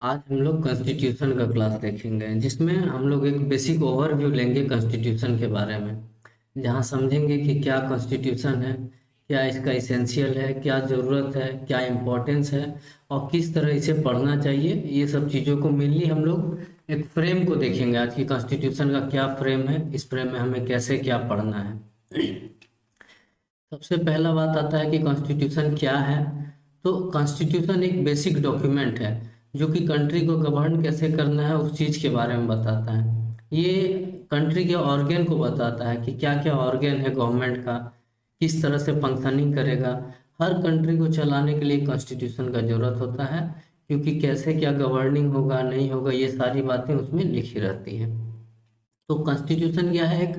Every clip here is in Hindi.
आज हम लोग कॉन्स्टिट्यूशन का क्लास देखेंगे जिसमें हम लोग एक बेसिक ओवरव्यू लेंगे कॉन्स्टिट्यूशन के बारे में। जहाँ समझेंगे कि क्या कॉन्स्टिट्यूशन है, क्या इसका इसेंशियल है, क्या ज़रूरत है, क्या इम्पोर्टेंस है और किस तरह इसे पढ़ना चाहिए। ये सब चीज़ों को मेनली हम लोग एक फ्रेम को देखेंगे। आज की कॉन्स्टिट्यूशन का क्या फ्रेम है, इस फ्रेम में हमें कैसे क्या पढ़ना है। सबसे पहला बात आता है कि कॉन्स्टिट्यूशन क्या है। तो कॉन्स्टिट्यूशन एक बेसिक डॉक्यूमेंट है जो कि कंट्री को गवर्न कैसे करना है उस चीज़ के बारे में बताता है। ये कंट्री के ऑर्गन को बताता है कि क्या क्या ऑर्गन है गवर्नमेंट का, किस तरह से फंक्शनिंग करेगा। हर कंट्री को चलाने के लिए कॉन्स्टिट्यूशन का ज़रूरत होता है, क्योंकि कैसे क्या गवर्निंग होगा नहीं होगा ये सारी बातें उसमें लिखी रहती हैं। तो कॉन्स्टिट्यूशन क्या है? एक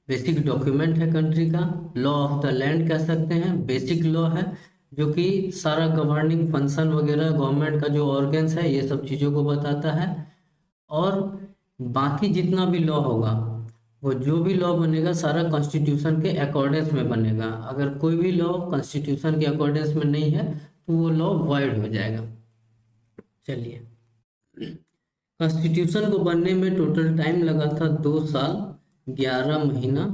बेसिक डॉक्यूमेंट है कंट्री का। लॉ ऑफ द लैंड कह सकते हैं, बेसिक लॉ है जो कि सारा गवर्निंग फंक्शन वगैरह गवर्नमेंट का जो ऑर्गन्स है ये सब चीज़ों को बताता है। और बाकी जितना भी लॉ होगा, वो जो भी लॉ बनेगा सारा कॉन्स्टिट्यूशन के अकॉर्डेंस में बनेगा। अगर कोई भी लॉ कॉन्स्टिट्यूशन के अकॉर्डेंस में नहीं है तो वो लॉ वॉइड हो जाएगा। चलिए, कॉन्स्टिट्यूशन को बनने में टोटल टाइम लगा था 2 साल 11 महीना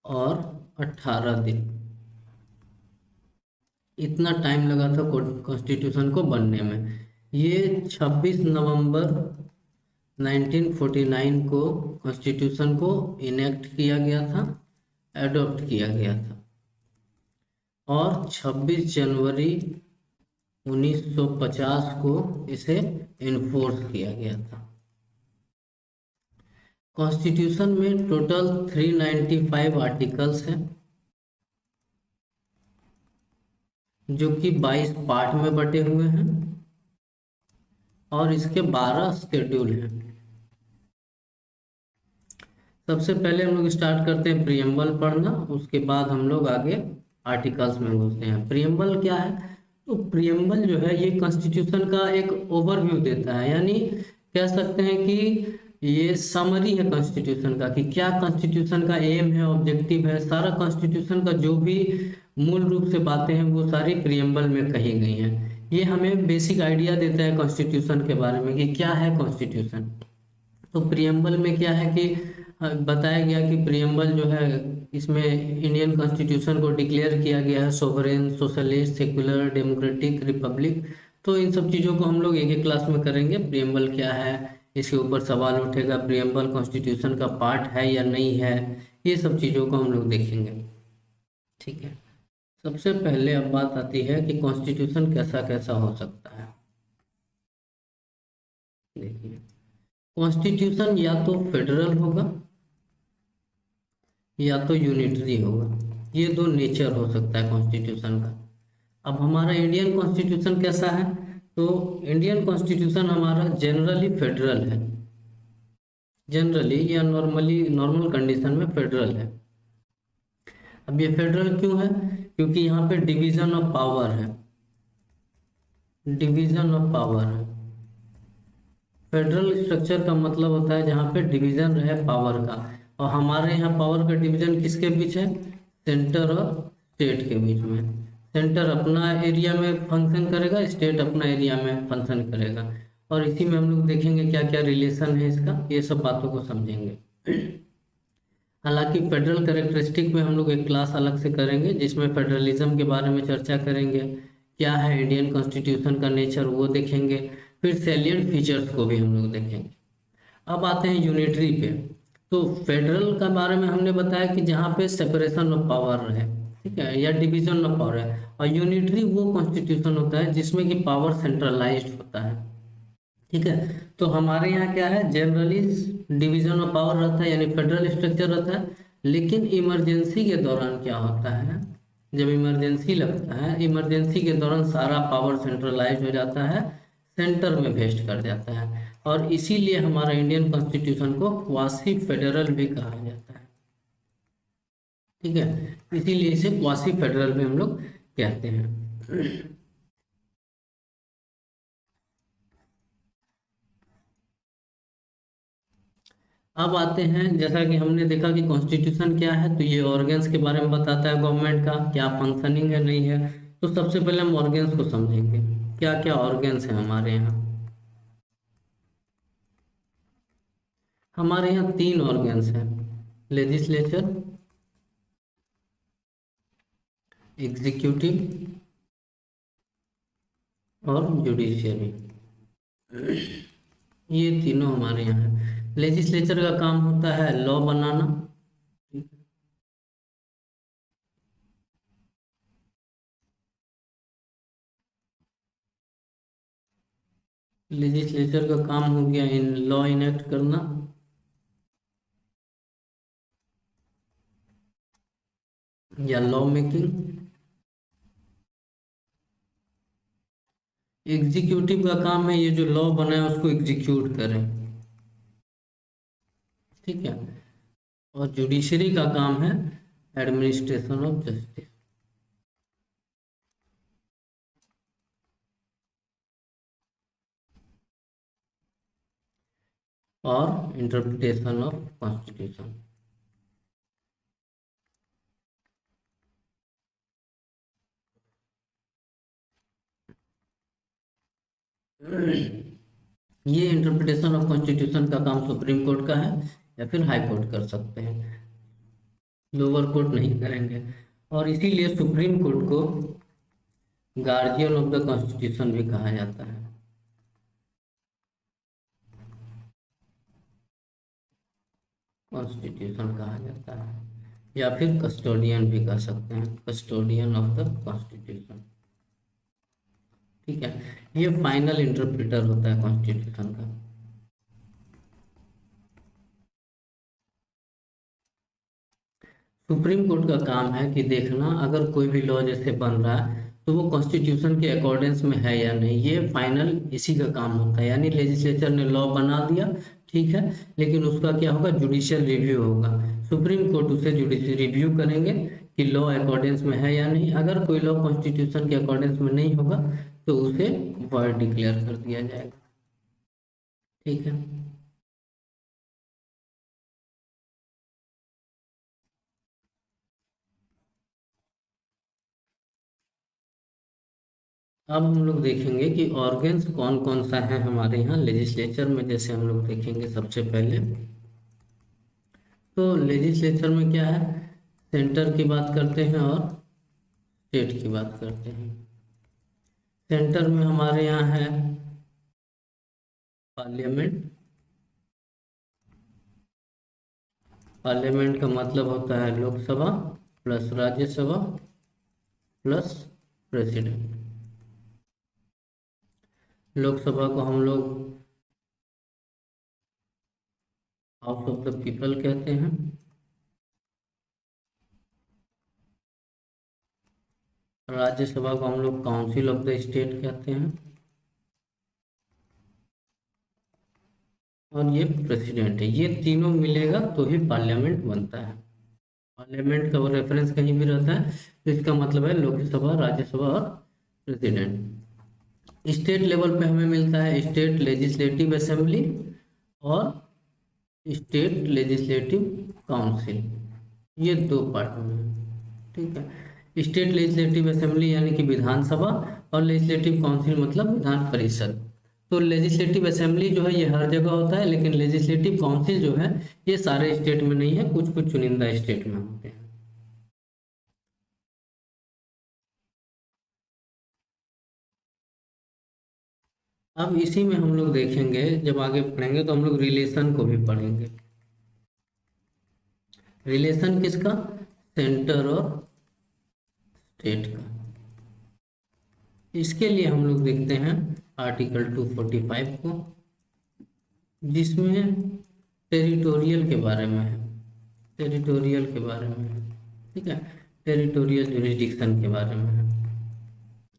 और 18 दिन। इतना टाइम लगा था कॉन्स्टिट्यूशन को बनने में। ये 26 नवंबर 1949 को कॉन्स्टिट्यूशन को इनेक्ट किया गया था, एडॉप्ट किया गया था। और 26 जनवरी 1950 को इसे इन्फोर्स किया गया था। कॉन्स्टिट्यूशन में टोटल 395 आर्टिकल्स हैं जो कि 22 पार्ट में बटे हुए हैं और इसके 12 शेड्यूल हैं। सबसे पहले हम लोग स्टार्ट करते हैं प्रियम्बल पढ़ना, उसके बाद हम लोग आगे आर्टिकल्स में घुसते हैं। प्रियम्बल क्या है? तो प्रियम्बल जो है ये कॉन्स्टिट्यूशन का एक ओवरव्यू देता है, यानी कह सकते हैं कि ये समरी है कॉन्स्टिट्यूशन का, कि क्या कॉन्स्टिट्यूशन का एम है, ऑब्जेक्टिव है। सारा कॉन्स्टिट्यूशन का जो भी मूल रूप से बातें हैं वो सारी प्रियम्बल में कही गई हैं। ये हमें बेसिक आइडिया देता है कॉन्स्टिट्यूशन के बारे में कि क्या है कॉन्स्टिट्यूशन। तो प्रियम्बल में क्या है कि बताया गया कि प्रियम्बल जो है इसमें इंडियन कॉन्स्टिट्यूशन को डिक्लेयर किया गया है sovereign, socialist, secular, democratic, Republic. तो इन सब चीज़ों को हम लोग एक एक क्लास में करेंगे। प्रियम्बल क्या है, इसके ऊपर सवाल उठेगा, प्रियम्बल कॉन्स्टिट्यूशन का पार्ट है या नहीं है, ये सब चीज़ों को हम लोग देखेंगे। ठीक है, सबसे पहले अब बात आती है कि कॉन्स्टिट्यूशन कैसा कैसा हो सकता है। देखिए, कॉन्स्टिट्यूशन या तो फेडरल होगा या तो यूनिटरी होगा। ये दो नेचर हो सकता है कॉन्स्टिट्यूशन का। अब हमारा इंडियन कॉन्स्टिट्यूशन कैसा है? तो इंडियन कॉन्स्टिट्यूशन हमारा जनरली फेडरल है। जनरली या नॉर्मल कंडीशन में फेडरल है। अब ये फेडरल क्यों है? क्योंकि यहाँ पे डिवीजन ऑफ पावर है। डिवीजन ऑफ पावर है। फेडरल स्ट्रक्चर का मतलब होता है जहाँ पे डिवीजन रहे पावर का। और हमारे यहाँ पावर का डिवीजन किसके बीच है? सेंटर और स्टेट के बीच में। सेंटर अपना एरिया में फंक्शन करेगा, स्टेट अपना एरिया में फंक्शन करेगा। और इसी में हम लोग देखेंगे क्या क्या रिलेशन है इसका, ये सब बातों को समझेंगे। हालांकि फेडरल कैरेक्टरिस्टिक में हम लोग एक क्लास अलग से करेंगे जिसमें फेडरलिज्म के बारे में चर्चा करेंगे, क्या है इंडियन कॉन्स्टिट्यूशन का नेचर वो देखेंगे, फिर सैलिएंट फीचर्स को भी हम लोग देखेंगे। अब आते हैं यूनिटरी पे। तो फेडरल के बारे में हमने बताया कि जहाँ पे सेपरेशन ऑफ पावर है, ठीक है, या डिवीजन ऑफ पावर है। और यूनिटरी वो कॉन्स्टिट्यूशन होता है जिसमें कि पावर सेंट्रलाइज्ड होता है। ठीक है, तो हमारे यहाँ क्या है, जनरली डिवीजन ऑफ पावर रहता है यानी फेडरल स्ट्रक्चर रहता है। लेकिन इमरजेंसी के दौरान क्या होता है, जब इमरजेंसी लगता है, इमरजेंसी के दौरान सारा पावर सेंट्रलाइज हो जाता है, सेंटर में वेस्ट कर जाता है। और इसीलिए हमारा इंडियन कॉन्स्टिट्यूशन को क्वासी फेडरल भी कहा जाता है। ठीक है, इसीलिए इसे क्वासी फेडरल भी हम लोग कहते हैं। अब आते हैं, जैसा कि हमने देखा कि कॉन्स्टिट्यूशन क्या है, तो ये ऑर्गन्स के बारे में बताता है गवर्नमेंट का क्या फंक्शनिंग है नहीं है। तो सबसे पहले हम ऑर्गन्स को समझेंगे, क्या क्या ऑर्गन्स हैं हमारे यहाँ। हमारे यहाँ 3 ऑर्गन्स हैं, लेजिस्लेचर, एग्जीक्यूटिव और जुडिशियरी। ये तीनों हमारे यहाँ है। लेजिस्लेचर का काम होता है लॉ बनाना, लेजिस्लेचर का काम हो गया इन लॉ इनेक्ट करना, या लॉ मेकिंग। एग्जीक्यूटिव का काम है ये जो लॉ बना है उसको एग्जीक्यूट करें, ठीक है। और जुडिशरी का काम है एडमिनिस्ट्रेशन ऑफ जस्टिस। और इंटरप्रिटेशन ऑफ कॉन्स्टिट्यूशन। ये इंटरप्रिटेशन ऑफ कॉन्स्टिट्यूशन का काम सुप्रीम कोर्ट का है या फिर हाई कोर्ट कर सकते हैं, लोअर कोर्ट नहीं करेंगे। और इसीलिए सुप्रीम कोर्ट को गार्जियन ऑफ द कॉन्स्टिट्यूशन भी कहा जाता है। कॉन्स्टिट्यूशन कहा जाता है या फिर कस्टोडियन भी कह सकते हैं, कस्टोडियन ऑफ द कॉन्स्टिट्यूशन, ठीक है। ये फाइनल इंटरप्रेटर होता है कॉन्स्टिट्यूशन का। सुप्रीम कोर्ट का काम है कि देखना अगर कोई भी लॉ जैसे बन रहा है तो वो कॉन्स्टिट्यूशन के अकॉर्डेंस में है या नहीं, ये फाइनल इसी का काम होता है। यानी लेजिस्लेचर ने लॉ बना दिया, ठीक है, लेकिन उसका क्या होगा, जुडिशियल रिव्यू होगा। सुप्रीम कोर्ट उसे जुडिशियल रिव्यू करेंगे कि लॉ अकॉर्डेंस में है या नहीं। अगर कोई लॉ कॉन्स्टिट्यूशन के अकॉर्डेंस में नहीं होगा तो उसे वॉइड डिक्लेयर कर दिया जाएगा, ठीक है। अब हम लोग देखेंगे कि ऑर्गन्स कौन कौन सा है हमारे यहाँ लेजिस्लेचर में। जैसे हम लोग देखेंगे सबसे पहले तो लेजिस्लेचर में क्या है, सेंटर की बात करते हैं और स्टेट की बात करते हैं। सेंटर में हमारे यहाँ है पार्लियामेंट। पार्लियामेंट का मतलब होता है Lok Sabha plus Rajya Sabha plus president. Lok Sabha को हम लोग हाउस ऑफ द पीपल कहते हैं, राज्यसभा को हम लोग काउंसिल ऑफ द स्टेट कहते हैं, और ये प्रेसिडेंट है। ये तीनों मिलेगा तो ही पार्लियामेंट बनता है। पार्लियामेंट का रेफरेंस कहीं भी रहता है तो इसका मतलब है लोकसभा, राज्यसभा और प्रेसिडेंट। स्टेट लेवल पे हमें मिलता है स्टेट लेजिस्लेटिव असेंबली और स्टेट लेजिस्लेटिव काउंसिल, ये 2 पार्ट में, ठीक है। स्टेट लेजिस्लेटिव असेंबली यानी कि विधानसभा और लेजिस्लेटिव काउंसिल मतलब विधान परिषद। तो लेजिस्लेटिव असेंबली जो है ये हर जगह होता है, लेकिन लेजिस्लेटिव काउंसिल जो है ये सारे स्टेट में नहीं है, कुछ कुछ चुनिंदा स्टेट में होते हैं। अब इसी में हम लोग देखेंगे, जब आगे पढ़ेंगे तो हम लोग रिलेशन को भी पढ़ेंगे। रिलेशन किसका, सेंटर और स्टेट का। इसके लिए हम लोग देखते हैं आर्टिकल 245 को, जिसमें टेरिटोरियल के बारे में है, टेरिटोरियल के बारे में है, ठीक है, टेरिटोरियल जुरिस्डिक्शन के बारे में है।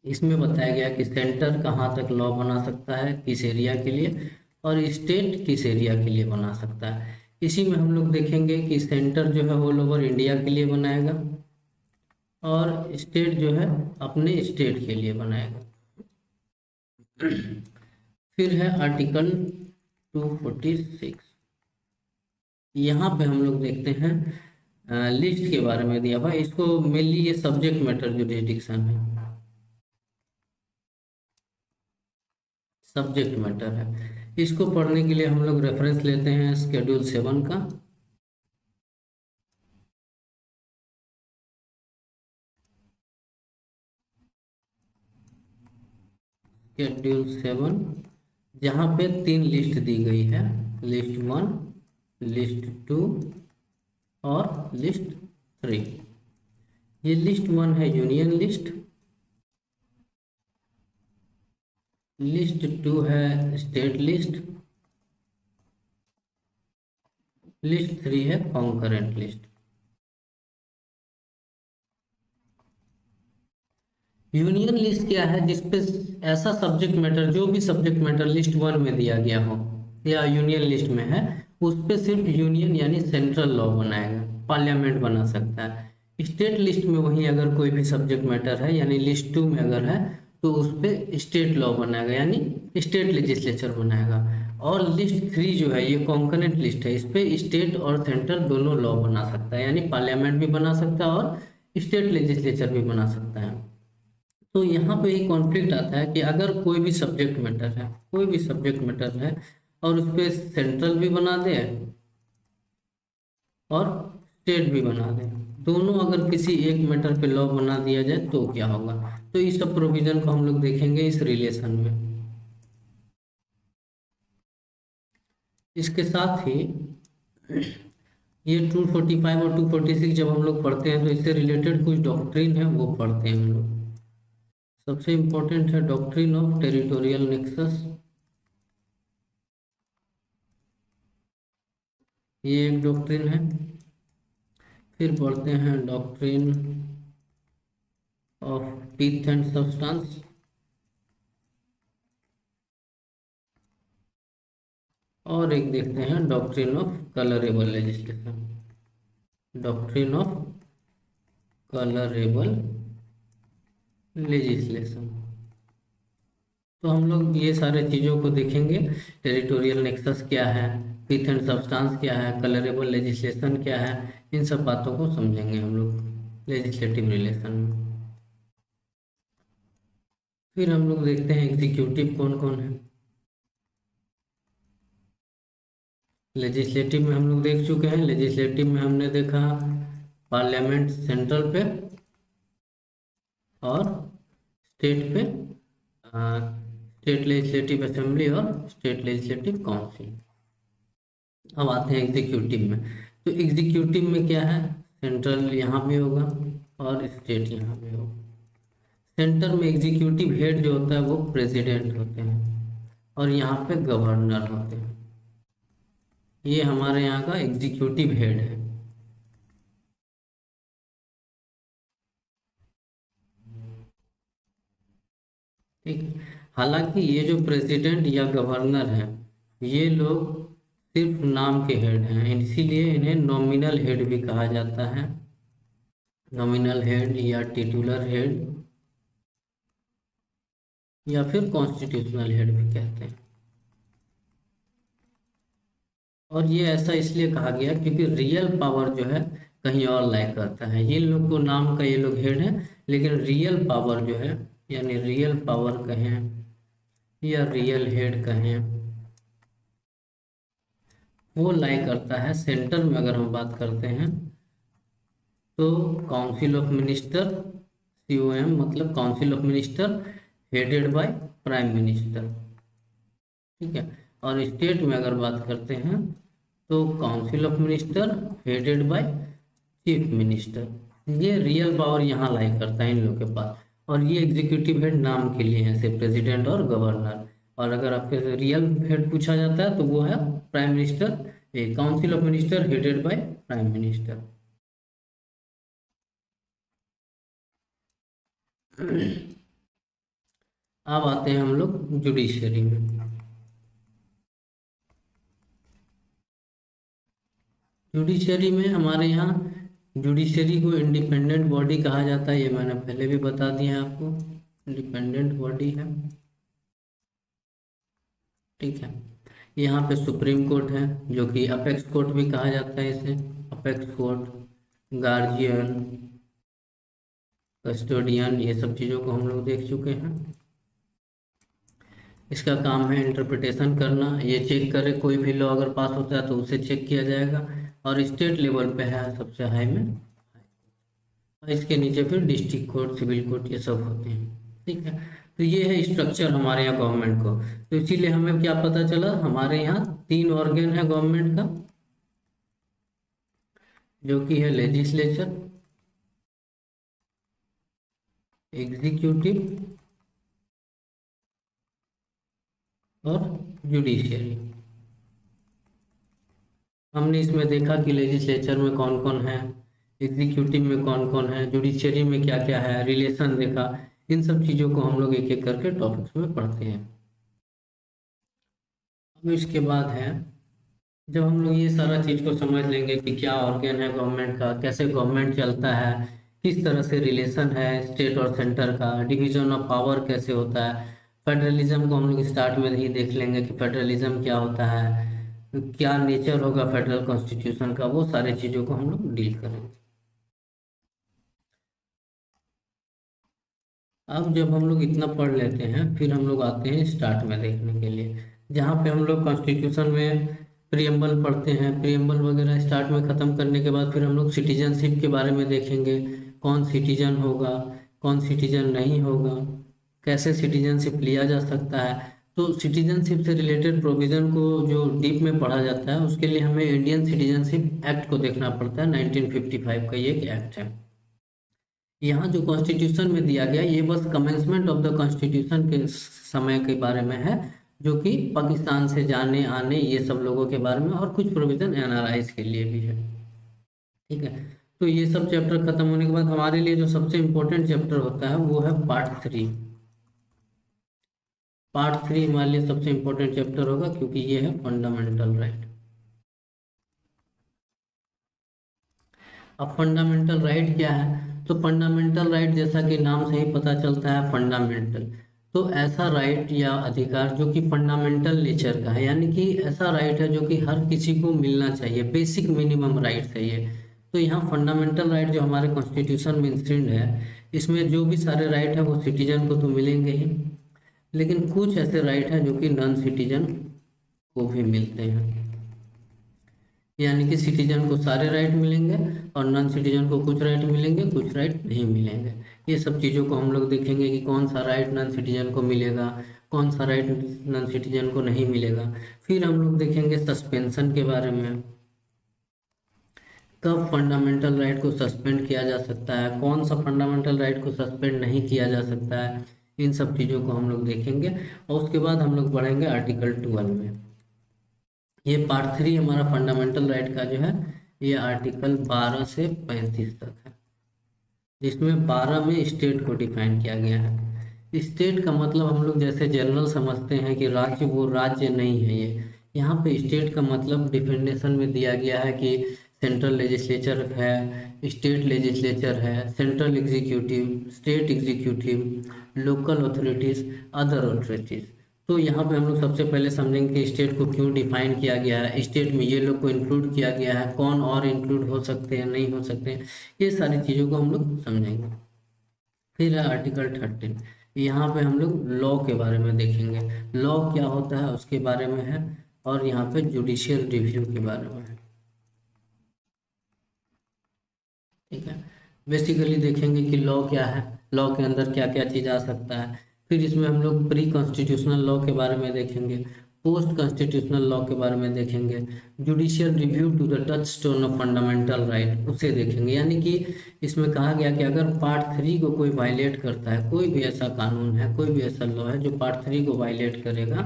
इसमें बताया गया कि सेंटर कहाँ तक लॉ बना सकता है किस एरिया के लिए, और स्टेट किस एरिया के लिए बना सकता है। इसी में हम लोग देखेंगे कि सेंटर जो है ऑल ओवर इंडिया के लिए बनाएगा और स्टेट जो है अपने स्टेट के लिए बनाएगा। फिर है आर्टिकल 246। यहाँ पे हम लोग देखते हैं लिस्ट के बारे में दिया हुआ है। इसको मेनली ये सब्जेक्ट मैटर जुरिस्डिक्शन है, सब्जेक्ट मैटर है। इसको पढ़ने के लिए हम लोग रेफरेंस लेते हैं शेड्यूल 7 का। शेड्यूल 7 जहाँ पे 3 लिस्ट दी गई है, लिस्ट 1, लिस्ट 2 और लिस्ट 3। ये लिस्ट 1 है यूनियन लिस्ट, लिस्ट 2 है स्टेट लिस्ट, लिस्ट 3 है कॉन्करेंट लिस्ट। यूनियन लिस्ट क्या है? जिसपे ऐसा सब्जेक्ट मैटर, जो भी सब्जेक्ट मैटर लिस्ट 1 में दिया गया हो या यूनियन लिस्ट में है, उस पे सिर्फ यूनियन यानी सेंट्रल लॉ बनाएगा, पार्लियामेंट बना सकता है। स्टेट लिस्ट में वहीं अगर कोई भी सब्जेक्ट मैटर है यानी लिस्ट 2 में अगर है तो उस पे स्टेट लॉ बनाएगा यानी स्टेट लेजिस्लेचर बनाएगा। और लिस्ट 3 जो है ये कॉन्करेंट लिस्ट है, इस पे स्टेट और सेंट्रल दोनों लॉ बना सकता है, यानी पार्लियामेंट भी बना सकता है और स्टेट लेजिस्लेचर भी बना सकता है। तो यहाँ पे ही कॉन्फ्लिक्ट आता है कि अगर कोई भी सब्जेक्ट मैटर है, कोई भी सब्जेक्ट मैटर है और उस पर सेंट्रल भी बना दे और स्टेट भी बना दे, दोनों अगर किसी एक मैटर पे लॉ बना दिया जाए तो क्या होगा? तो इस सब प्रोविजन को हम लोग देखेंगे इस रिलेशन में। इसके साथ ही ये 245 और 246 जब हम लोग पढ़ते हैं तो इससे रिलेटेड कुछ डॉक्ट्रिन है वो पढ़ते हैं हम लोग। सबसे इम्पोर्टेंट है डॉक्ट्रिन ऑफ टेरिटोरियल नेक्सस, ये एक डॉक्ट्रिन है। फिर पढ़ते हैं doctrine of teeth and substance, और एक देखते हैं doctrine of colourable legislation, doctrine of colourable legislation. तो हम लोग ये सारे चीज़ों को देखेंगे, टेरिटोरियल नेक्सस क्या है, टीथ एंड सब्सटेंस क्या है, कलरेबल लेजिस्लेशन क्या है, इन सब बातों को समझेंगे हम लोग लेजिस्लेटिव रिलेशन में। फिर हम लोग देखते हैं एग्जीक्यूटिव कौन कौन है। लेजिस्लेटिव में हम लोग देख चुके हैं, लेजिस्लेटिव में हमने देखा पार्लियामेंट सेंट्रल पे और स्टेट पे स्टेट लेजिस्लेटिव असेंबली और स्टेट लेजिस्लेटिव काउंसिल। अब आते हैं एग्जीक्यूटिव में। तो एग्जीक्यूटिव में क्या है? सेंट्रल यहाँ भी होगा और स्टेट यहाँ भी होगा। सेंटर में एग्जीक्यूटिव हेड जो होता है वो प्रेसिडेंट होते हैं और यहाँ पे गवर्नर होते हैं। ये हमारे यहाँ का एग्जीक्यूटिव हेड है। ठीक, हालांकि ये जो प्रेसिडेंट या गवर्नर है ये लोग सिर्फ नाम के हेड हैं, इसीलिए इन्हें नॉमिनल हेड भी कहा जाता है, नॉमिनल हेड या टिटुलर हेड या फिर कॉन्स्टिट्यूशनल हेड भी कहते हैं। और ये ऐसा इसलिए कहा गया क्योंकि रियल पावर जो है कहीं और लाई करता है। ये लोग को नाम का ये लोग हेड है, लेकिन रियल पावर जो है यानी रियल पावर कहें या रियल हेड कहें वो लाई करता है सेंटर में। अगर हम बात करते हैं तो काउंसिल ऑफ मिनिस्टर, COM मतलब council of minister headed by prime minister. ठीक है, और स्टेट में अगर बात करते हैं तो council of minister headed by chief minister. ये रियल पावर यहाँ लाई करता है इन लोग के पास, और ये एग्जीक्यूटिव हेड नाम के लिए हैं, सिर्फ प्रेसिडेंट और गवर्नर। और अगर आपके रियल हेड पूछा जाता है तो वो है prime minister, council of minister headed by prime minister. अब आते हैं हम लोग जुडिशरी में। जुडिशरी में हमारे यहाँ जुडिशरी को इंडिपेंडेंट बॉडी कहा जाता है, ये मैंने पहले भी बता दिया है आपको, इंडिपेंडेंट बॉडी है। ठीक है, यहाँ पे सुप्रीम कोर्ट है जो कि अपेक्स कोर्ट भी कहा जाता है इसे, अपेक्स कोर्ट, गार्जियन, कस्टोडियन, ये सब चीज़ों को हम लोग देख चुके हैं। इसका काम है इंटरप्रिटेशन करना, ये चेक करे कोई भी लॉ अगर पास होता है तो उसे चेक किया जाएगा। और स्टेट लेवल पे है सबसे हाई में, और इसके नीचे फिर डिस्ट्रिक्ट कोर्ट, सिविल कोर्ट, ये सब होते हैं। ठीक है, तो ये है स्ट्रक्चर हमारे यहाँ गवर्नमेंट को। तो इसीलिए हमें क्या पता चला, हमारे यहाँ 3 ऑर्गन है गवर्नमेंट का, जो कि है लेजिस्लेचर, एग्जीक्यूटिव और जुडिशियरी। हमने इसमें देखा कि लेजिस्लेचर में कौन कौन है, एग्जीक्यूटिव में कौन कौन है, जुडिशियरी में क्या क्या है, रिलेशन देखा। इन सब चीज़ों को हम लोग एक एक करके टॉपिक्स में पढ़ते हैं। अब इसके बाद है, जब हम लोग ये सारा चीज़ को समझ लेंगे कि क्या ऑर्गन है गवर्नमेंट का, कैसे गवर्नमेंट चलता है, किस तरह से रिलेशन है स्टेट और सेंटर का, डिवीजन ऑफ पावर कैसे होता है, फेडरलिज्म को हम लोग स्टार्ट में ही देख लेंगे कि फेडरलिज्म क्या होता है, क्या नेचर होगा फेडरल कॉन्स्टिट्यूशन का, वो सारे चीज़ों को हम लोग डील करेंगे। अब जब हम लोग इतना पढ़ लेते हैं, फिर हम लोग आते हैं स्टार्ट में देखने के लिए, जहाँ पे हम लोग कॉन्स्टिट्यूशन में प्रियम्बल पढ़ते हैं। प्रियम्बल वगैरह स्टार्ट में ख़त्म करने के बाद फिर हम लोग सिटीजनशिप के बारे में देखेंगे, कौन सिटीजन होगा, कौन सिटीजन नहीं होगा, कैसे सिटीजनशिप लिया जा सकता है। तो सिटीजनशिप से रिलेटेड प्रोविज़न को जो डीप में पढ़ा जाता है, उसके लिए हमें इंडियन सिटीजनशिप एक्ट को देखना पड़ता है। 1955 का ये एक एक्ट है। यहाँ जो कॉन्स्टिट्यूशन में दिया गया, ये बस कमेंसमेंट ऑफ द कॉन्स्टिट्यूशन के समय के बारे में है, जो कि पाकिस्तान से जाने आने ये सब लोगों के बारे में, और कुछ प्रोविज़न एनआरआईज के लिए भी है। ठीक है, तो ये सब चैप्टर खत्म होने के बाद हमारे लिए जो सबसे इम्पोर्टेंट चैप्टर होता है वो है पार्ट 3। पार्ट 3 हमारे लिए सबसे इम्पोर्टेंट चैप्टर होगा, क्योंकि ये है फंडामेंटल राइट। अब फंडामेंटल राइट क्या है, तो फंडामेंटल राइट जैसा कि नाम से ही पता चलता है, फंडामेंटल, तो ऐसा राइट या अधिकार जो कि फंडामेंटल नेचर का है, यानी कि ऐसा राइट है जो कि हर किसी को मिलना चाहिए, बेसिक मिनिमम राइट है ये। तो यहाँ फंडामेंटल राइट जो हमारे कॉन्स्टिट्यूशन में इंस्क्रीन्ड है, इसमें जो भी सारे राइट है वो सिटीजन को तो मिलेंगे ही, लेकिन कुछ ऐसे राइट हैं जो कि नॉन सिटीजन को भी मिलते हैं। यानी कि सिटीजन को सारे राइट मिलेंगे और नॉन सिटीजन को कुछ राइट मिलेंगे, कुछ राइट नहीं मिलेंगे। ये सब चीज़ों को हम लोग देखेंगे कि कौन सा राइट नॉन सिटीजन को मिलेगा, कौन सा राइट नॉन सिटीजन को नहीं मिलेगा। फिर हम लोग देखेंगे सस्पेंशन के बारे में, कब फंडामेंटल राइट को सस्पेंड किया जा सकता है, कौन सा फंडामेंटल राइट को सस्पेंड नहीं किया जा सकता है। इन सब चीज़ों को हम लोग देखेंगे, और उसके बाद हम लोग बढ़ेंगे आर्टिकल 12 में। ये पार्ट 3 हमारा फंडामेंटल राइट का जो है, ये आर्टिकल 12 से 35 तक है, जिसमें 12 में स्टेट को डिफाइन किया गया है। स्टेट का मतलब हम लोग जैसे जनरल समझते हैं कि राज्य, वो राज्य नहीं है ये। यहाँ पे स्टेट का मतलब डिफिनेशन में दिया गया है कि सेंट्रल लेजिस्लेचर है, स्टेट लेजिस्लेचर है, central executive, state executive, local authorities, other authorities. तो यहाँ पे हम लोग सबसे पहले समझेंगे कि स्टेट को क्यों डिफाइन किया गया है, स्टेट में ये लोग को इंक्लूड किया गया है, कौन और इंक्लूड हो सकते हैं, नहीं हो सकते हैं, ये सारी चीज़ों को हम लोग समझेंगे। फिर है आर्टिकल 13, यहाँ पे हम लोग लॉ के बारे में देखेंगे, लॉ क्या होता है उसके बारे में है, और यहाँ पे जुडिशियल रिव्यू के बारे में है। ठीक है, बेसिकली देखेंगे कि लॉ क्या है, लॉ के अंदर क्या क्या चीज़ आ सकता है। फिर इसमें हम लोग प्री कॉन्स्टिट्यूशनल लॉ के बारे में देखेंगे, पोस्ट कॉन्स्टिट्यूशनल लॉ के बारे में देखेंगे, judicial review to the touchstone of fundamental right उसे देखेंगे। यानी कि इसमें कहा गया कि अगर पार्ट 3 को कोई वायलेट करता है, कोई भी ऐसा कानून है, कोई भी ऐसा लॉ है जो पार्ट 3 को वायलेट करेगा,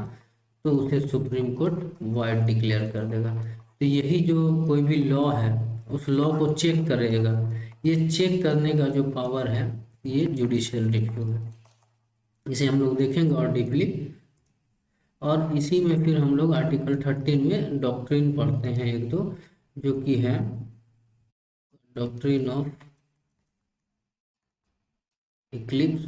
तो उसे सुप्रीम कोर्ट वॉइड डिक्लेयर कर देगा। तो यही जो कोई भी लॉ है, उस लॉ को चेक करेगा, ये चेक करने का जो पावर है, ये जुडिशियल रिव्यू है। इसे हम लोग देखेंगे और डीपली, और इसी में फिर हम लोग आर्टिकल 13 में डॉक्ट्रिन पढ़ते हैं एक दो, जो कि है डॉक्ट्रिन ऑफ इक्लिप्स,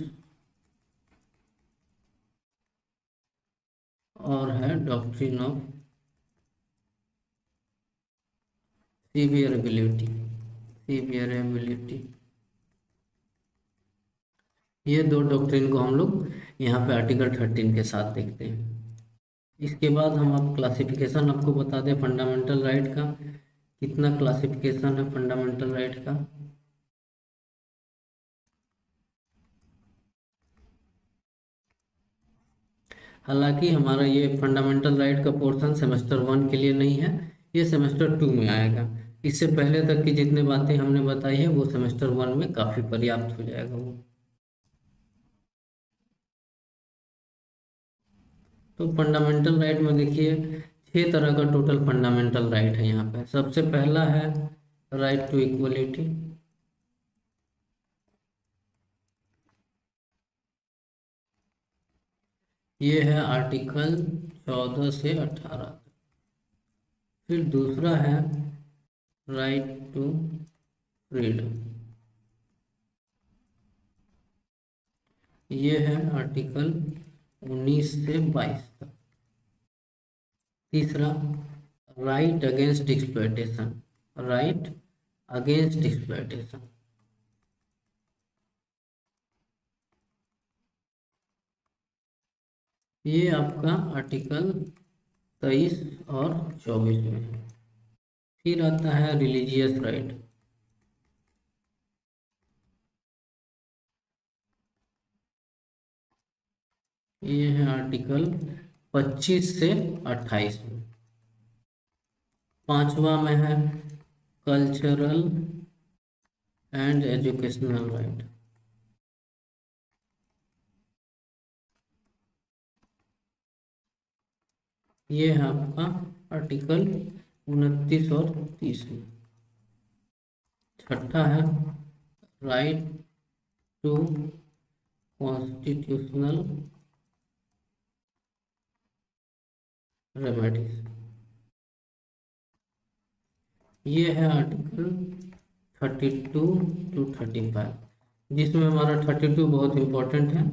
और है डॉक्ट्रिन ऑफ सीवियरेबिलिटी। ये दो डॉक्ट्रिन को हम लोग यहाँ पे आर्टिकल 13 के साथ देखते हैं। इसके बाद हम अब क्लासिफिकेशन आपको बता दें फंडामेंटल राइट का, कितना क्लासिफिकेशन है फंडामेंटल राइट का। हालांकि हमारा ये फंडामेंटल राइट का पोर्शन सेमेस्टर 1 के लिए नहीं है, ये सेमेस्टर 2 में आएगा। इससे पहले तक की जितनी बातें हमने बताई है वो सेमेस्टर 1 में काफ़ी पर्याप्त हो जाएगा वो। तो फंडामेंटल राइट में देखिए 6 तरह का टोटल फंडामेंटल राइट है यहाँ पे। सबसे पहला है राइट टू इक्वलिटी। ये है आर्टिकल 14 से 18। फिर दूसरा है राइट टू फ्रीडम, ये है आर्टिकल 19 से 22 तक। तीसरा right against exploitation, right against exploitation, ये आपका आर्टिकल 23 और 24 में है। फिर आता है रिलीजियस राइट, ये है आर्टिकल 25 से 28 में। पांचवा में है कल्चरल एंड एजुकेशनल राइट, ये है आपका आर्टिकल 29 और 30 में। छठा है राइट टू कॉन्स्टिट्यूशनल रेमेडीज, ये है आर्टिकल 32 टू 35, जिसमें हमारा 32 बहुत इम्पोर्टेंट है।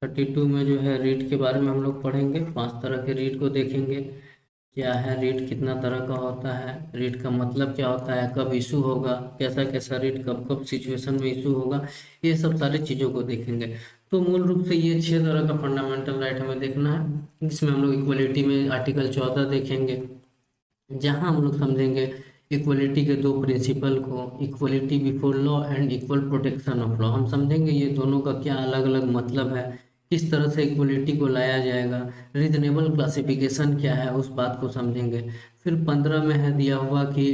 32 में जो है रीट के बारे में हम लोग पढ़ेंगे, 5 तरह के रीट को देखेंगे, क्या है रीट, कितना तरह का होता है, रीट का मतलब क्या होता है, कब इशू होगा, कैसा कैसा रीट कब कब सिचुएशन में इशू होगा, ये सब सारी चीज़ों को देखेंगे। तो मूल रूप से ये 6 तरह का फंडामेंटल राइट हमें देखना है, जिसमें हम लोग इक्वलिटी में आर्टिकल 14 देखेंगे, जहाँ हम लोग समझेंगे इक्वलिटी के 2 प्रिंसिपल को, equality before law and equal protection of law. हम समझेंगे ये दोनों का क्या अलग अलग मतलब है, किस तरह से इक्वलिटी को लाया जाएगा, रीजनेबल क्लासिफिकेशन क्या है, उस बात को समझेंगे। फिर 15 में है दिया हुआ कि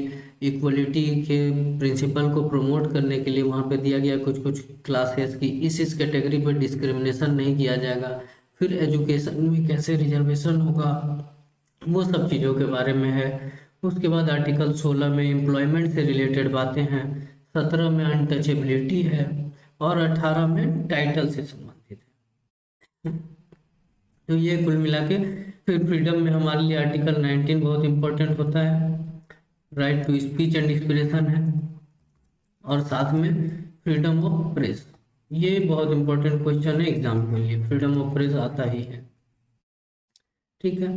इक्वलिटी के प्रिंसिपल को प्रमोट करने के लिए वहाँ पे दिया गया कुछ कुछ क्लासेस की इस कैटेगरी पर डिस्क्रिमिनेशन नहीं किया जाएगा। फिर एजुकेशन में कैसे रिजर्वेशन होगा, वो सब चीज़ों के बारे में है। उसके बाद आर्टिकल 16 में एम्प्लॉयमेंट से रिलेटेड बातें हैं, 17 में अनटचेबिलिटी है और 18 में टाइटल से संबंधित है। तो ये कुल मिला के फिर फ्रीडम में हमारे लिए आर्टिकल 19 बहुत इंपॉर्टेंट होता है, right to speech and expression है, और साथ में फ्रीडम ऑफ प्रेस। ये बहुत इंपॉर्टेंट क्वेश्चन है एग्जाम के लिए, फ्रीडम ऑफ प्रेस आता ही है। ठीक है,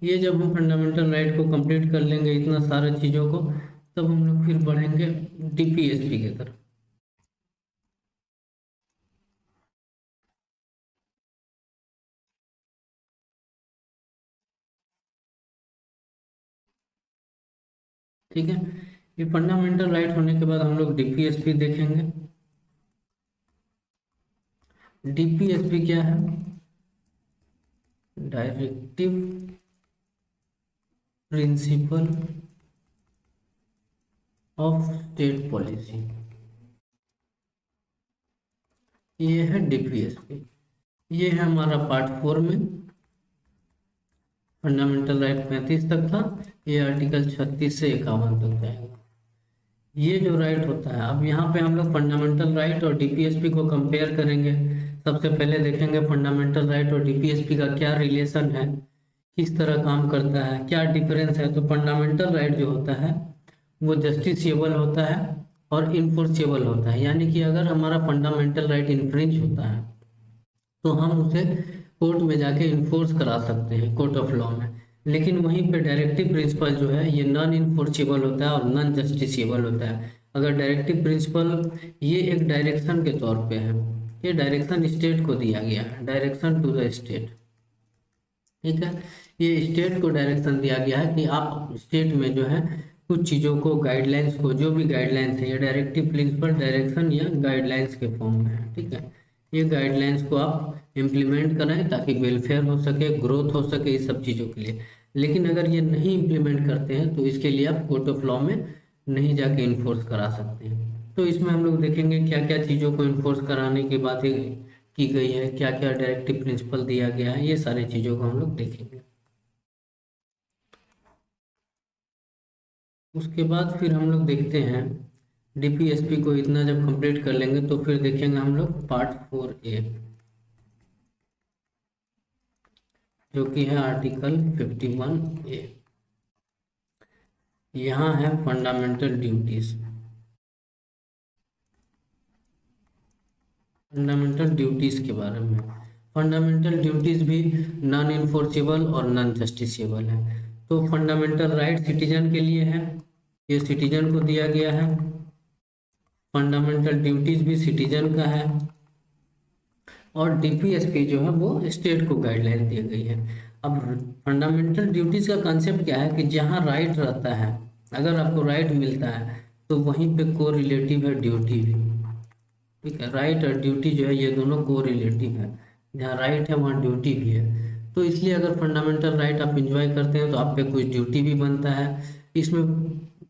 ये जब हम फंडामेंटल राइट को कंप्लीट कर लेंगे इतना सारा चीज़ों को, तब हम लोग फिर बढ़ेंगे डीपीएसपी की तरफ। ठीक है, ये फंडामेंटल राइट होने के बाद हम लोग डीपीएसपी देखेंगे। डीपीएसपी क्या है, directive principle of state policy, ये है डीपीएसपी। ये है हमारा पार्ट 4 में, फंडामेंटल राइट 35 तक था, ये आर्टिकल 36 से 51 तक जाएगा। ये जो राइट होता है, अब यहाँ पे हम लोग फंडामेंटल राइट और डीपीएसपी को कंपेयर करेंगे। सबसे पहले देखेंगे फंडामेंटल राइट और डीपीएसपी का क्या रिलेशन है, किस तरह काम करता है, क्या डिफरेंस है। तो फंडामेंटल राइट जो होता है वो जस्टिसिएबल होता है और इन्फोर्सेबल होता है, यानी कि अगर हमारा फंडामेंटल राइट इन्फ्रिंज होता है तो हम उसे कोर्ट में जाके इन्फोर्स करा सकते हैं, कोर्ट ऑफ लॉ में। लेकिन वहीं पे डायरेक्टिव प्रिंसिपल जो है ये नॉन इन्फोर्सेबल होता है और नॉन जस्टिसिएबल होता है। अगर डायरेक्टिव प्रिंसिपल ये एक डायरेक्शन के तौर पे है, ये डायरेक्शन स्टेट को दिया गया है, डायरेक्शन टू द स्टेट। ठीक है, ये स्टेट को डायरेक्शन दिया गया है कि आप स्टेट में जो है कुछ चीज़ों को, गाइडलाइंस को, जो भी गाइडलाइंस है, ये डायरेक्टिव प्रिंसिपल, डायरेक्शन या गाइडलाइंस के फॉर्म में है। ठीक है, ये गाइडलाइंस को आप इम्प्लीमेंट कराएं ताकि वेलफेयर हो सके, ग्रोथ हो सके, इस सब चीज़ों के लिए। लेकिन अगर ये नहीं इम्प्लीमेंट करते हैं तो इसके लिए आप कोर्ट ऑफ लॉ में नहीं जाके इन्फोर्स करा सकते हैं। तो इसमें हम लोग देखेंगे क्या क्या चीज़ों को इन्फोर्स कराने की बातें की गई है, क्या क्या डायरेक्टिव प्रिंसिपल दिया गया है, ये सारी चीज़ों को हम लोग देखेंगे। उसके बाद फिर हम लोग देखते हैं डीपीएसपी को, इतना जब कंप्लीट कर लेंगे तो फिर देखेंगे हम लोग पार्ट 4A, जो कि है आर्टिकल 51A। यहाँ है फंडामेंटल ड्यूटीज। फंडामेंटल ड्यूटीज के बारे में, फंडामेंटल ड्यूटीज भी नॉन इन्फोर्सेबल और नॉन जस्टिसेबल है। तो फंडामेंटल राइट सिटीजन के लिए है, ये सिटीजन को दिया गया है। फंडामेंटल ड्यूटीज भी सिटीजन का है। और डीपीएसपी जो है वो स्टेट को गाइडलाइन दी गई है। अब फंडामेंटल ड्यूटीज का कंसेप्ट क्या है कि जहाँ राइट रहता है, अगर आपको राइट मिलता है तो वहीं पे को रिलेटिव है ड्यूटी भी। ठीक है, राइट और ड्यूटी जो है ये दोनों को रिलेटिव है, जहाँ राइट है वहाँ ड्यूटी भी है। तो इसलिए अगर फंडामेंटल राइट आप इंजॉय करते हैं तो आप पे कुछ ड्यूटी भी बनता है। इसमें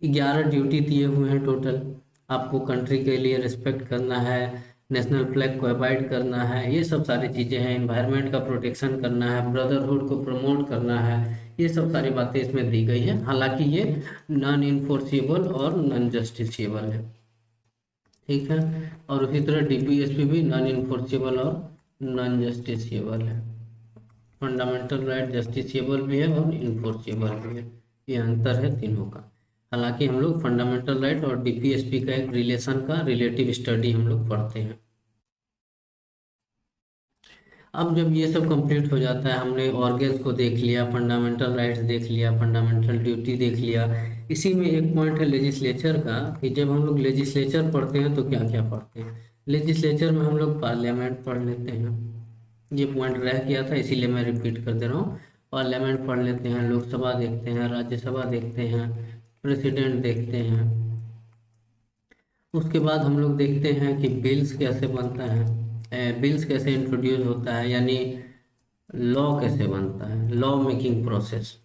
11 ड्यूटी दिए हुए हैं टोटल। आपको कंट्री के लिए रिस्पेक्ट करना है, नेशनल फ्लैग को अवॉइड करना है, ये सब सारी चीज़ें हैं। इन्वायरमेंट का प्रोटेक्शन करना है, ब्रदरहुड को प्रमोट करना है, ये सब सारी बातें इसमें दी गई हैं। हालांकि ये नॉन इन्फोर्सेबल और नॉन जस्टिसेबल है। ठीक है, और उसी तरह डीपीएसपी भी नॉन इन्फोर्सेबल और नॉन जस्टिसेबल है। फंडामेंटल राइट जस्टिसेबल भी है और इन्फोर्सेबल भी है, ये अंतर है तीनों का। हालांकि हम लोग फंडामेंटल राइट और डीपीएसपी का एक रिलेशन का रिलेटिव स्टडी हम लोग पढ़ते हैं। अब जब ये सब कंप्लीट हो जाता है, हमने ऑर्गन्स को देख लिया, फंडामेंटल राइट्स देख लिया, फंडामेंटल ड्यूटी देख लिया। इसी में एक पॉइंट है लेजिस्लेचर का, कि जब हम लोग लेजिस्लेचर पढ़ते हैं तो क्या क्या पढ़ते हैं। लेजिस्लेचर में हम लोग पार्लियामेंट पढ़ लेते हैं, ये पॉइंट रह गया था इसीलिए मैं रिपीट कर दे रहा हूँ। पार्लियामेंट पढ़ लेते हैं, लोकसभा देखते हैं, राज्यसभा देखते हैं, प्रेसिडेंट देखते हैं। उसके बाद हम लोग देखते हैं कि बिल्स कैसे बनता है, बिल्स कैसे इंट्रोड्यूस होता है, यानी लॉ कैसे बनता है, law making process.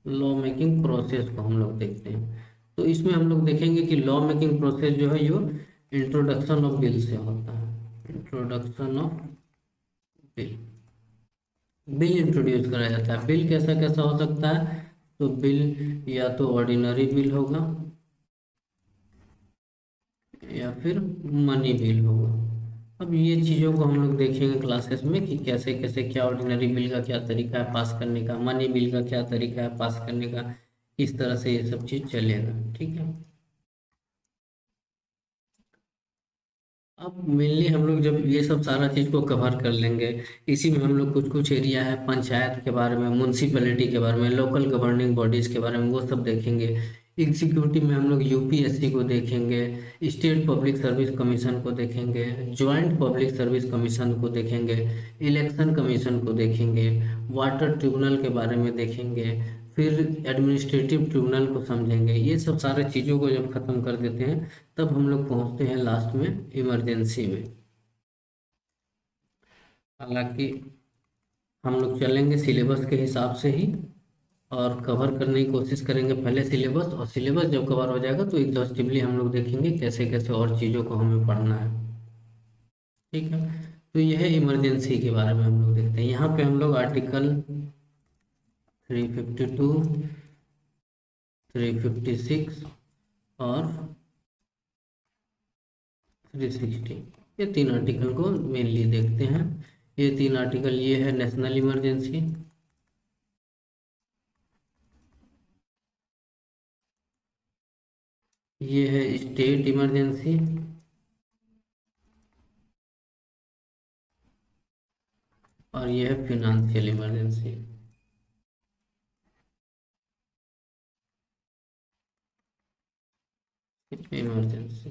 Law making process को हम लोग देखते हैं। तो इसमें हम लोग देखेंगे कि लॉ मेकिंग प्रोसेस जो है यो इंट्रोडक्शन ऑफ बिल से होता है। Introduction of bill, bill introduce कराया जाता है। बिल कैसा कैसा हो सकता है, तो बिल या तो ऑर्डिनरी बिल होगा या फिर मनी बिल होगा। अब ये चीज़ों को हम लोग देखेंगे क्लासेस में कि कैसे कैसे, क्या ऑर्डिनरी बिल का क्या तरीका है पास करने का, मनी बिल का क्या तरीका है पास करने का, किस तरह से ये सब चीज़ चलेगा। ठीक है, अब मेनली हम लोग जब ये सब सारा चीज़ को कवर कर लेंगे, इसी में हम लोग कुछ कुछ एरिया है, पंचायत के बारे में, म्यूनसिपैलिटी के बारे में, लोकल गवर्निंग बॉडीज़ के बारे में, वो सब देखेंगे। एग्जीक्यूटिव में हम लोग यूपीएससी को देखेंगे, स्टेट पब्लिक सर्विस कमीशन को देखेंगे, जॉइंट पब्लिक सर्विस कमीशन को देखेंगे, इलेक्शन कमीशन को देखेंगे, वाटर ट्रिब्यूनल के बारे में देखेंगे, फिर एडमिनिस्ट्रेटिव ट्रिब्यूनल को समझेंगे। ये सब सारे चीज़ों को जब खत्म कर देते हैं तब हम लोग पहुंचते हैं लास्ट में इमरजेंसी में। हालांकि हम लोग चलेंगे सिलेबस के हिसाब से ही और कवर करने की कोशिश करेंगे पहले सिलेबस, और सिलेबस जब कवर हो जाएगा तो एग्जॉस्टिवली हम लोग देखेंगे कैसे कैसे और चीज़ों को हमें पढ़ना है। ठीक है, तो यह है इमरजेंसी के बारे में हम लोग देखते हैं। यहाँ पे हम लोग आर्टिकल 352, 356 और 360, ये तीन आर्टिकल को मेनली देखते हैं। ये तीन आर्टिकल, ये है नेशनल इमरजेंसी, ये है स्टेट इमरजेंसी, और ये है फिनेंशियल इमरजेंसी। इमरजेंसी,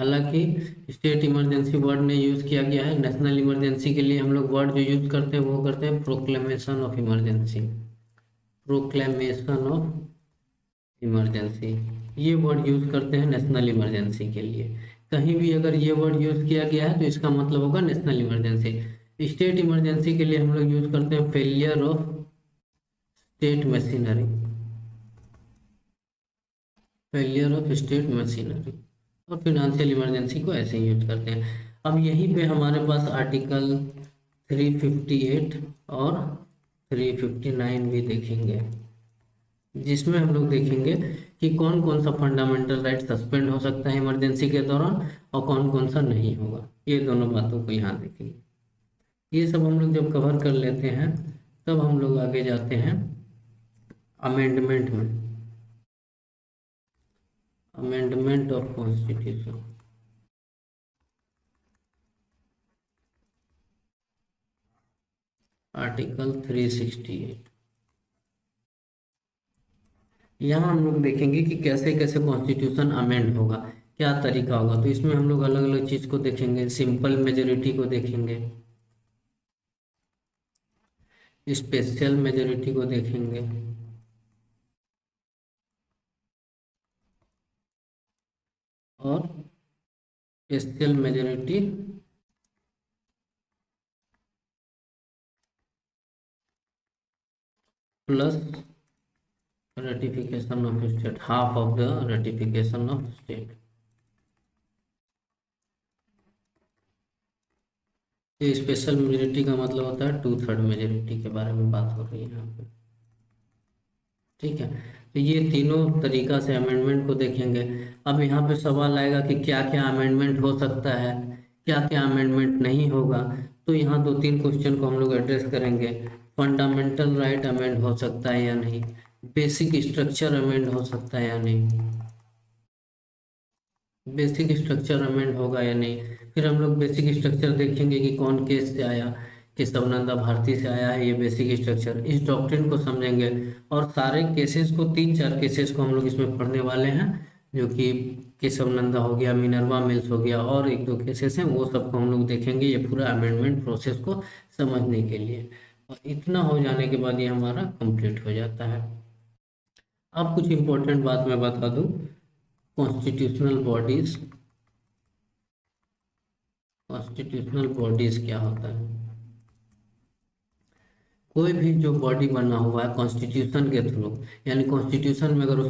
हालांकि स्टेट इमरजेंसी वर्ड ने यूज़ किया गया है, नेशनल इमरजेंसी के लिए हम लोग वर्ड जो यूज़ करते हैं वो करते हैं proclamation of emergency, proclamation of emergency, ये वर्ड यूज़ करते हैं नेशनल इमरजेंसी के लिए। कहीं भी अगर ये वर्ड यूज़ किया गया है तो इसका मतलब होगा नेशनल इमरजेंसी। स्टेट इमरजेंसी के लिए हम लोग यूज़ करते हैं failure of state machinery, failure of state machinery. और फिनेंशियल इमरजेंसी को ऐसे ही यूज करते हैं। अब यहीं पे हमारे पास आर्टिकल 358 और 359 भी देखेंगे, जिसमें हम लोग देखेंगे कि कौन कौन सा फंडामेंटल राइट सस्पेंड हो सकता है इमरजेंसी के दौरान और कौन कौन सा नहीं होगा। ये दोनों बातों को यहाँ देखेंगे। ये सब हम लोग जब कवर कर लेते हैं तब हम लोग आगे जाते हैं अमेंडमेंट में, अमेंडमेंट ऑफ कॉन्स्टिट्यूशन। आर्टिकल 368, यहाँ हम लोग देखेंगे कि कैसे कैसे कॉन्स्टिट्यूशन अमेंड होगा, क्या तरीका होगा। तो इसमें हम लोग अलग अलग चीज को देखेंगे, सिंपल मेजोरिटी को देखेंगे, स्पेशल मेजोरिटी को देखेंगे, और special majority plus ratification of state, half of the ratification of state। ये स्पेशल मेजोरिटी का मतलब होता है 2/3 मेजोरिटी के बारे में बात हो रही है यहाँ पे, ठीक है। तो ये तीनों तरीका से अमेंडमेंट को देखेंगे। अब यहाँ पे सवाल आएगा कि क्या क्या अमेंडमेंट हो सकता है, क्या क्या अमेंडमेंट नहीं होगा। तो यहाँ 2-3 क्वेश्चन को हम लोग एड्रेस करेंगे। फंडामेंटल राइट अमेंड हो सकता है या नहीं, बेसिक स्ट्रक्चर अमेंड हो सकता है या नहीं, बेसिक स्ट्रक्चर अमेंड होगा या नहीं। फिर हम लोग बेसिक स्ट्रक्चर देखेंगे कि कौन केस से आया, केशवनंदा भारती से आया है ये बेसिक स्ट्रक्चर, इस डॉक्ट्रिन को समझेंगे। और सारे केसेस को 3-4 केसेस को हम लोग इसमें पढ़ने वाले हैं, जो कि केशवनंदा हो गया, मिनर्वा मिल्स हो गया, और 1-2 केसेस हैं, वो सबको हम लोग देखेंगे ये पूरा अमेंडमेंट प्रोसेस को समझने के लिए। और इतना हो जाने के बाद ये हमारा कंप्लीट हो जाता है। अब कुछ इंपॉर्टेंट बात मैं बता दूं, कॉन्स्टिट्यूशनल बॉडीज, कॉन्स्टिट्यूशनल बॉडीज क्या होता है। कोई भी जो बॉडी बना हुआ है कॉन्स्टिट्यूशन के थ्रू, यानी कॉन्स्टिट्यूशन में अगर उसका